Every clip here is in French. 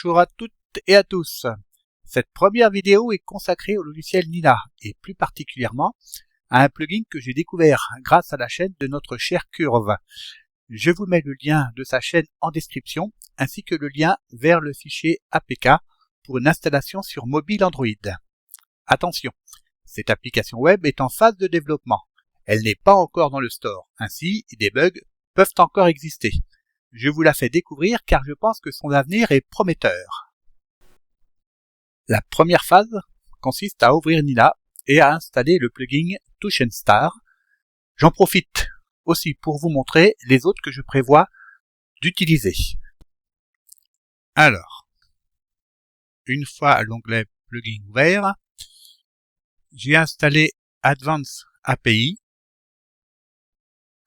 Bonjour à toutes et à tous. Cette première vidéo est consacrée au logiciel Nina et plus particulièrement à un plugin que j'ai découvert grâce à la chaîne de notre cher Curve. Je vous mets le lien de sa chaîne en description ainsi que le lien vers le fichier APK pour une installation sur mobile Android. Attention, cette application web est en phase de développement. Elle n'est pas encore dans le store, ainsi des bugs peuvent encore exister. Je vous la fais découvrir car je pense que son avenir est prometteur. La première phase consiste à ouvrir Nina et à installer le plugin TouchNStar. J'en profite aussi pour vous montrer les autres que je prévois d'utiliser. Alors, une fois l'onglet plugin ouvert, j'ai installé Advanced API.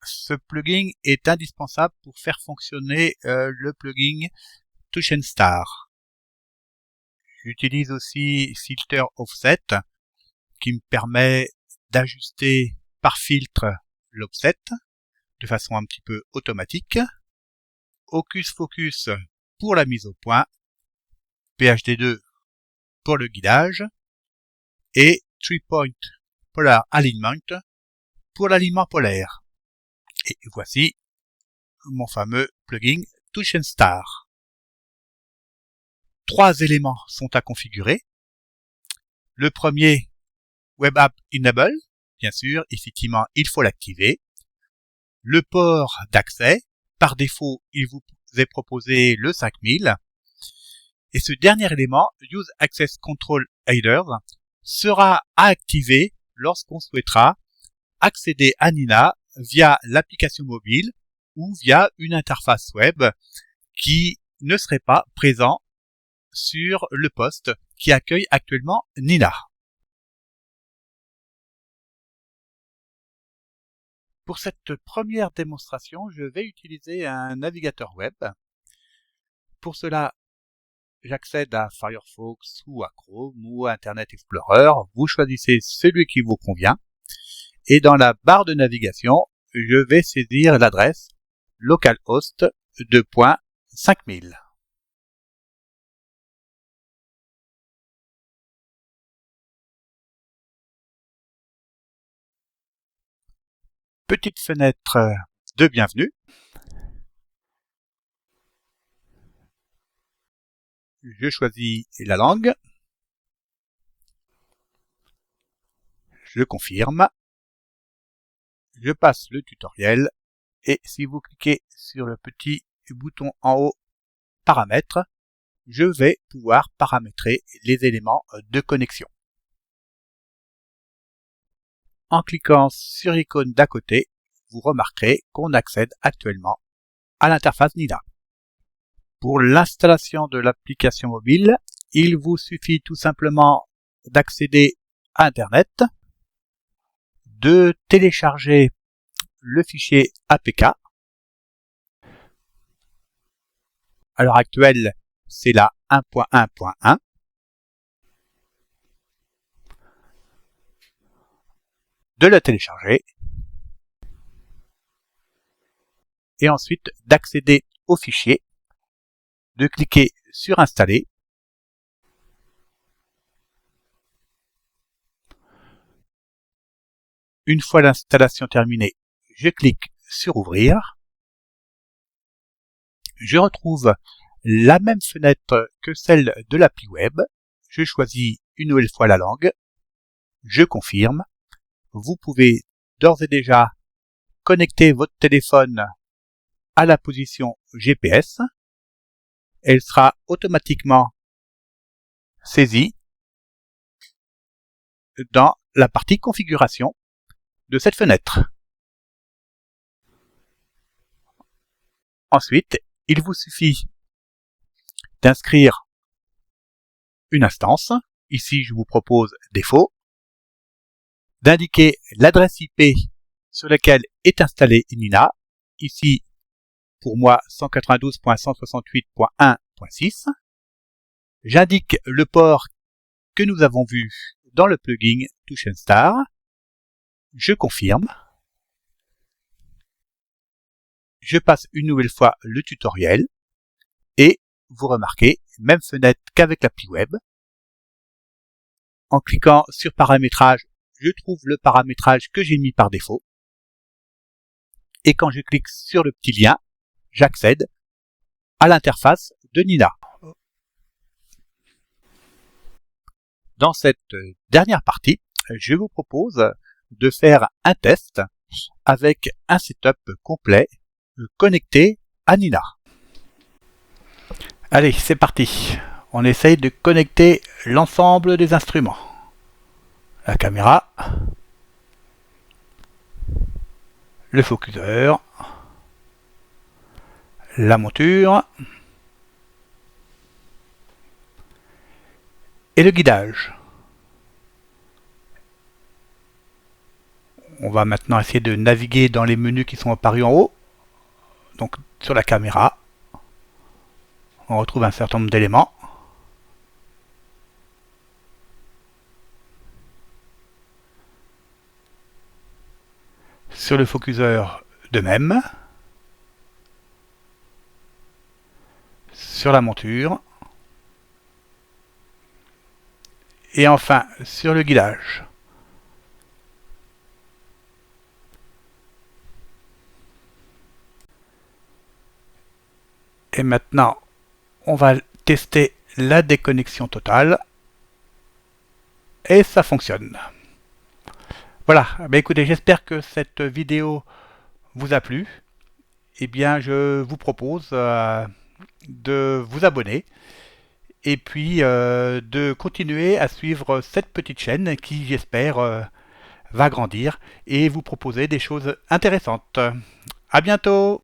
Ce plugin est indispensable pour faire fonctionner le plugin TouchNStar. J'utilise aussi Filter Offset qui me permet d'ajuster par filtre l'offset de façon un petit peu automatique. Hocus Focus pour la mise au point, PHD2 pour le guidage et 3-Point Polar Alignment pour l'alignement polaire. Et voici mon fameux plugin TouchNStar. 3 éléments sont à configurer. Le premier, Web App Enable. Bien sûr, effectivement, il faut l'activer. Le port d'accès. Par défaut, il vous est proposé le 5000. Et ce dernier élément, Use Access Control Header, sera à activer lorsqu'on souhaitera accéder à Nina via l'application mobile ou via une interface web qui ne serait pas présent sur le poste qui accueille actuellement Nina. Pour cette première démonstration, je vais utiliser un navigateur web. Pour cela, j'accède à Firefox ou à Chrome ou à Internet Explorer. Vous choisissez celui qui vous convient. Et dans la barre de navigation, je vais saisir l'adresse localhost 2.5000. Petite fenêtre de bienvenue. Je choisis la langue. Je confirme. Je passe le tutoriel et si vous cliquez sur le petit bouton en haut paramètres, je vais pouvoir paramétrer les éléments de connexion. En cliquant sur l'icône d'à côté, vous remarquerez qu'on accède actuellement à l'interface Nina. Pour l'installation de l'application mobile, il vous suffit tout simplement d'accéder à Internet, de télécharger le fichier APK. À l'heure actuelle, c'est la 1.1.1. De la télécharger et ensuite d'accéder au fichier, de cliquer sur Installer. Une fois l'installation terminée, je clique sur Ouvrir. Je retrouve la même fenêtre que celle de l'appli web. Je choisis une nouvelle fois la langue. Je confirme. Vous pouvez d'ores et déjà connecter votre téléphone à la position GPS. Elle sera automatiquement saisie dans la partie configuration de cette fenêtre. Ensuite, il vous suffit d'inscrire une instance. Ici, je vous propose défaut. D'indiquer l'adresse IP sur laquelle est installée Nina. Ici, pour moi, 192.168.1.6. J'indique le port que nous avons vu dans le plugin TouchNStar. Je confirme. Je passe une nouvelle fois le tutoriel et vous remarquez, même fenêtre qu'avec l'appli web. En cliquant sur paramétrage, je trouve le paramétrage que j'ai mis par défaut. Et quand je clique sur le petit lien, j'accède à l'interface de Nina. Dans cette dernière partie, je vous propose de faire un test avec un setup complet connecté à Nina. Allez, c'est parti. On essaye de connecter l'ensemble des instruments. La caméra, le focuseur, la monture et le guidage. On va maintenant essayer de naviguer dans les menus qui sont apparus en haut. Donc sur la caméra, on retrouve un certain nombre d'éléments. Sur le focuseur de même. Sur la monture. Et enfin sur le guidage. Et maintenant, on va tester la déconnexion totale. Et ça fonctionne. Voilà, écoutez, j'espère que cette vidéo vous a plu. Eh bien, je vous propose de vous abonner et puis de continuer à suivre cette petite chaîne qui, j'espère, va grandir et vous proposer des choses intéressantes. À bientôt!